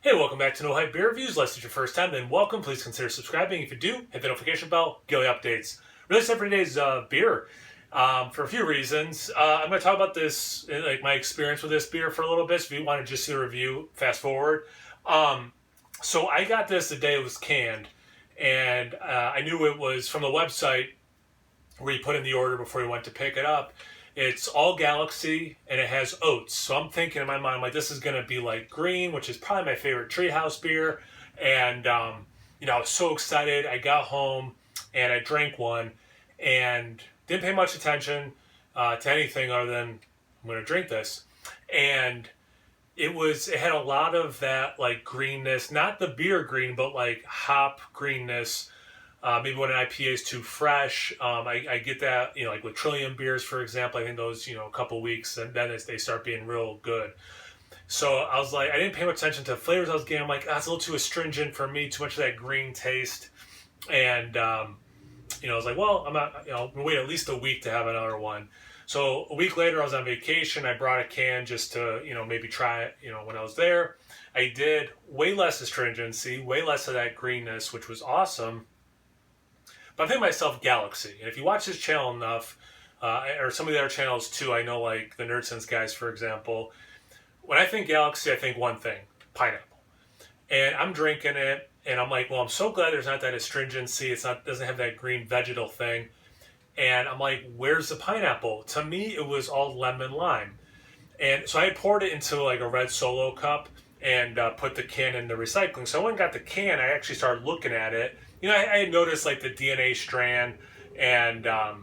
Hey, welcome back to No Hype Beer Reviews. Unless it's your first time, then welcome. Please consider subscribing. If you do, hit the notification bell, daily updates. Release every day's beer for a few reasons. I'm going to talk about this, like my experience with this beer for a little bit. So if you want to just see the review, fast forward. So I got this the day it was canned, and I knew it was from the website where you put in the order before you went to pick it up. It's all Galaxy and it has oats. So I'm thinking in my mind, like, this is going to be like green, which is probably my favorite Treehouse beer. And, I was so excited. I got home and I drank one and didn't pay much attention to anything other than I'm going to drink this. And it had a lot of that like greenness, not the beer green, but like hop greenness. Maybe when an IPA is too fresh, I get that, like with Trillium beers, for example. I think those, a couple weeks, and then they start being real good. So I was like, I didn't pay much attention to the flavors I was getting. I'm like, that's a little too astringent for me, too much of that green taste. And, I was like, well, I'm not, I'm going to wait at least a week to have another one. So a week later, I was on vacation. I brought a can just to, maybe try it, when I was there. I did way less astringency, way less of that greenness, which was awesome. But I'm thinking myself Galaxy. And if you watch this channel enough, or some of the other channels too, I know like the NerdSense guys, for example, when I think Galaxy, I think one thing, pineapple. And I'm drinking it, and I'm like, well, I'm so glad there's not that astringency. Doesn't have that green vegetal thing. And I'm like, where's the pineapple? To me, it was all lemon lime. And so I had poured it into like a red Solo cup and put the can in the recycling. So I went and got the can. I actually started looking at it. I had noticed like the DNA strand, and oh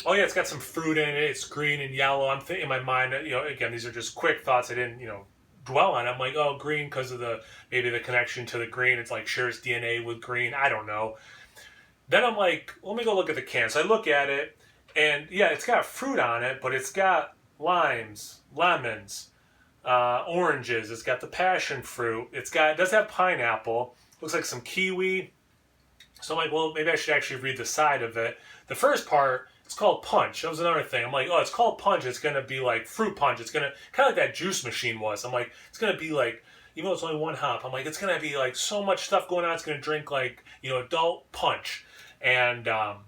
yeah, it's got some fruit in it. It's green and yellow. I'm thinking in my mind, again, these are just quick thoughts. I didn't, dwell on. I'm like, oh, green because of maybe the connection to the green. It's like shares DNA with green. I don't know. Then I'm like, let me go look at the can. So I look at it, and yeah, it's got fruit on it, but it's got limes, lemons, oranges. It's got the passion fruit. It does have pineapple. Looks like some kiwi. So I'm like, well, maybe I should actually read the side of it. The first part, it's called punch. That was another thing. I'm like, oh, it's called punch. It's going to be like fruit punch. It's going to, kind of like that juice machine was. I'm like, it's going to be like, even though it's only one hop, I'm like, it's going to be like so much stuff going on. It's going to drink like, adult punch. And I'm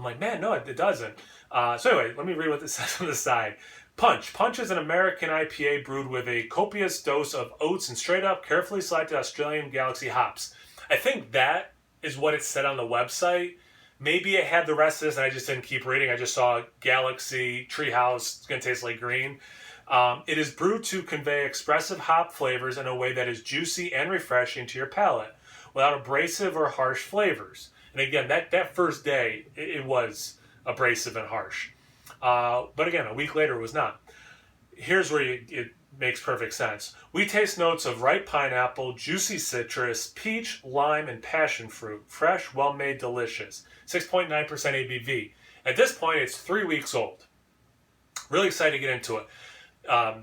like, man, no, it doesn't. So anyway, let me read what this says on the side. Punch. Punch is an American IPA brewed with a copious dose of oats and straight up, carefully selected Australian Galaxy hops. I think that is what it said on the website. Maybe it had the rest of this and I just didn't keep reading. I just saw Galaxy, Treehouse, it's going to taste like green. It is brewed to convey expressive hop flavors in a way that is juicy and refreshing to your palate without abrasive or harsh flavors. And again, that first day, it was abrasive and harsh. But again, a week later, it was not. Here's where it makes perfect sense. We taste notes of ripe pineapple, juicy citrus, peach, lime, and passion fruit. Fresh, well-made, delicious. 6.9% ABV. At this point, it's 3 weeks old. Really excited to get into it.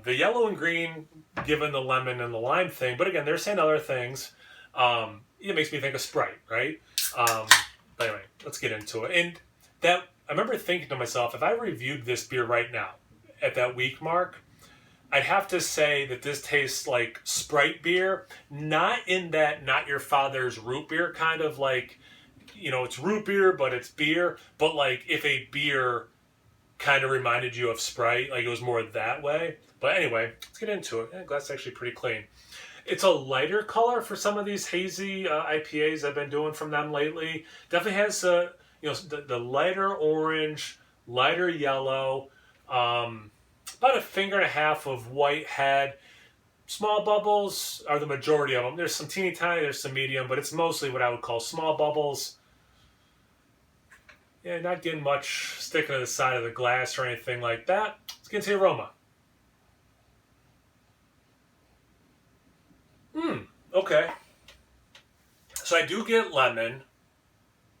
The yellow and green, given the lemon and the lime thing, but again, they're saying other things. It makes me think of Sprite, right? But anyway, let's get into it. And I remember thinking to myself, if I reviewed this beer right now, at that week mark, I'd have to say that this tastes like Sprite beer, not in that not your father's root beer kind of like, it's root beer, but it's beer. But like if a beer kind of reminded you of Sprite, like it was more that way. But anyway, let's get into it. The glass is actually pretty clean. It's a lighter color for some of these hazy IPAs I've been doing from them lately. Definitely has the lighter orange, lighter yellow, about a finger and a half of white head. Small bubbles are the majority of them. There's some teeny tiny, there's some medium, but it's mostly what I would call small bubbles. Yeah, not getting much sticking to the side of the glass or anything like that. Let's get into the aroma. Okay. So I do get lemon,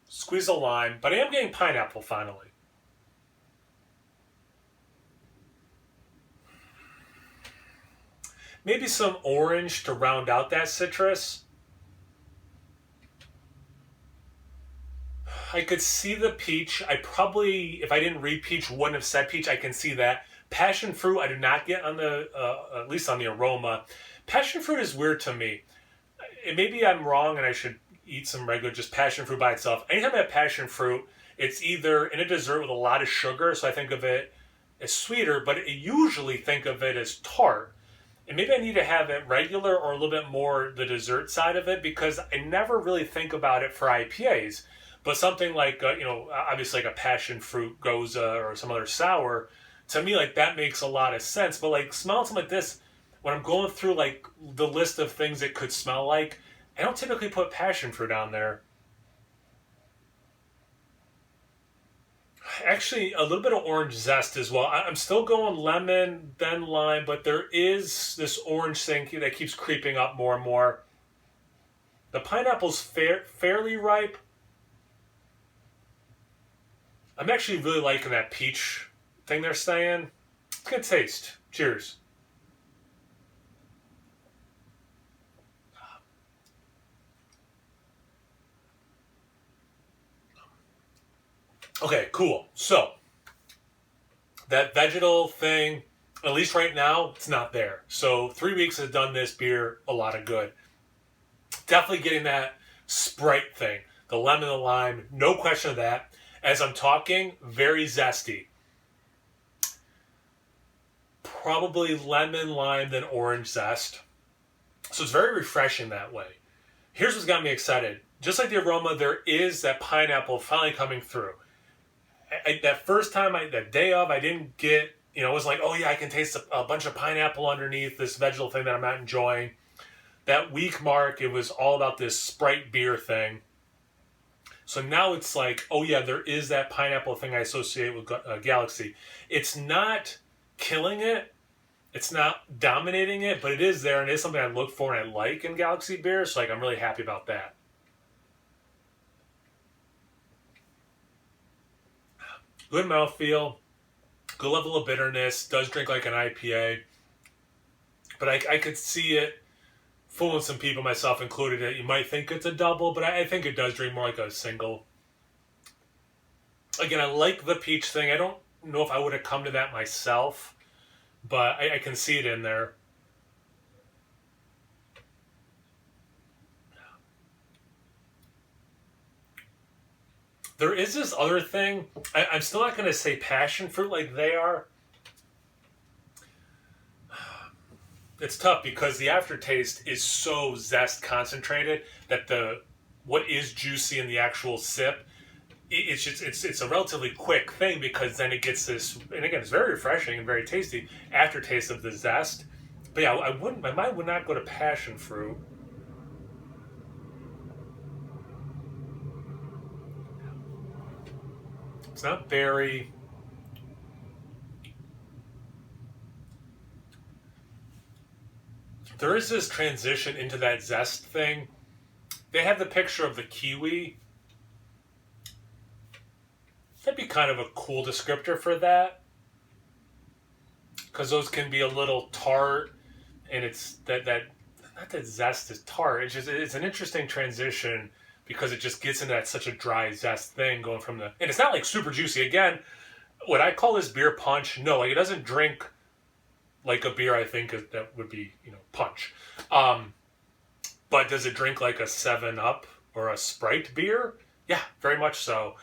squeeze a lime, but I am getting pineapple finally. Maybe some orange to round out that citrus. I could see the peach. I probably, if I didn't read peach, wouldn't have said peach. I can see that. Passion fruit, I do not get on the, at least on the aroma. Passion fruit is weird to me. and maybe I'm wrong and I should eat some regular just passion fruit by itself. Anytime I have passion fruit, it's either in a dessert with a lot of sugar, so I think of it as sweeter, but I usually think of it as tart. And maybe I need to have it regular or a little bit more the dessert side of it, because I never really think about it for IPAs. But something like, obviously like a passion fruit goza or some other sour, to me, like that makes a lot of sense. But like smelling something like this, when I'm going through like the list of things it could smell like, I don't typically put passion fruit on there. Actually, a little bit of orange zest as well. I'm still going lemon, then lime, but there is this orange thing that keeps creeping up more and more. The pineapple's fairly ripe. I'm actually really liking that peach thing they're saying. Good taste. Cheers. Okay, cool. So, that vegetal thing, at least right now, it's not there. So 3 weeks has done this beer a lot of good. Definitely getting that Sprite thing, the lemon and lime, no question of that. As I'm talking, very zesty. Probably lemon, lime, then orange zest. So it's very refreshing that way. Here's what's got me excited. Just like the aroma, there is that pineapple finally coming through. That first time, that day of, I didn't get, it was like, oh yeah, I can taste a bunch of pineapple underneath this vegetal thing that I'm not enjoying. That week mark, it was all about this Sprite beer thing. So now it's like, oh yeah, there is that pineapple thing I associate with Galaxy. It's not killing it. It's not dominating it, but it is there, and it is something I look for and I like in Galaxy beers. So like, I'm really happy about that. Good mouthfeel, good level of bitterness, does drink like an IPA. But I could see it fooling some people, myself included, that you might think it's a double, but I think it does drink more like a single. Again, I like the peach thing. I don't know if I would have come to that myself, but I can see it in there. There is this other thing. I'm still not going to say passion fruit like they are. It's tough because the aftertaste is so zest concentrated that what is juicy in the actual sip, it's a relatively quick thing, because then it gets this, and again, it's very refreshing and very tasty aftertaste of the zest. But yeah, my mind would not go to passion fruit. It's not berry. There is this transition into that zest thing. They have the picture of the kiwi. That'd be kind of a cool descriptor for that, because those can be a little tart, and it's that not that zest is tart. It's an interesting transition, because it just gets into that such a dry zest thing going from and it's not like super juicy. Again, would I call this beer punch? No, like it doesn't drink like a beer I think that would be, punch. But does it drink like a 7-Up or a Sprite beer? Yeah, very much so.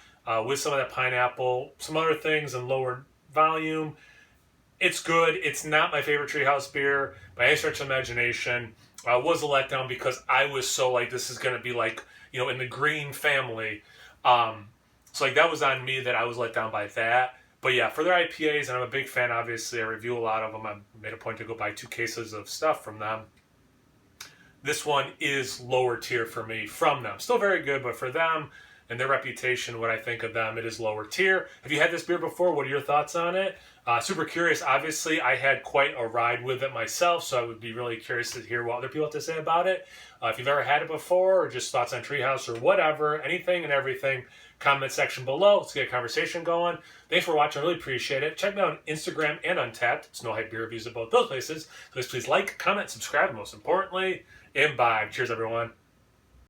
With some of that pineapple, some other things in lower volume. It's good. It's not my favorite Treehouse beer by any stretch of imagination. Was a letdown because I was so like, this is going to be like, in the Green family. So like that was on me that I was let down by that. But yeah, for their IPAs, and I'm a big fan, obviously, I review a lot of them. I made a point to go buy 2 cases of stuff from them. This one is lower tier for me from them. Still very good, but for them and their reputation, what I think of them, it is lower tier. Have you had this beer before? What are your thoughts on it? Super curious. Obviously, I had quite a ride with it myself, so I would be really curious to hear what other people have to say about it. If you've ever had it before, or just thoughts on Treehouse or whatever, anything and everything, comment section below. Let's get a conversation going. Thanks for watching. I really appreciate it. Check me out on Instagram and Untappd. It's No Hype Beer Reviews at both those places. Please like, comment, subscribe, and most importantly, imbibe. Cheers, everyone.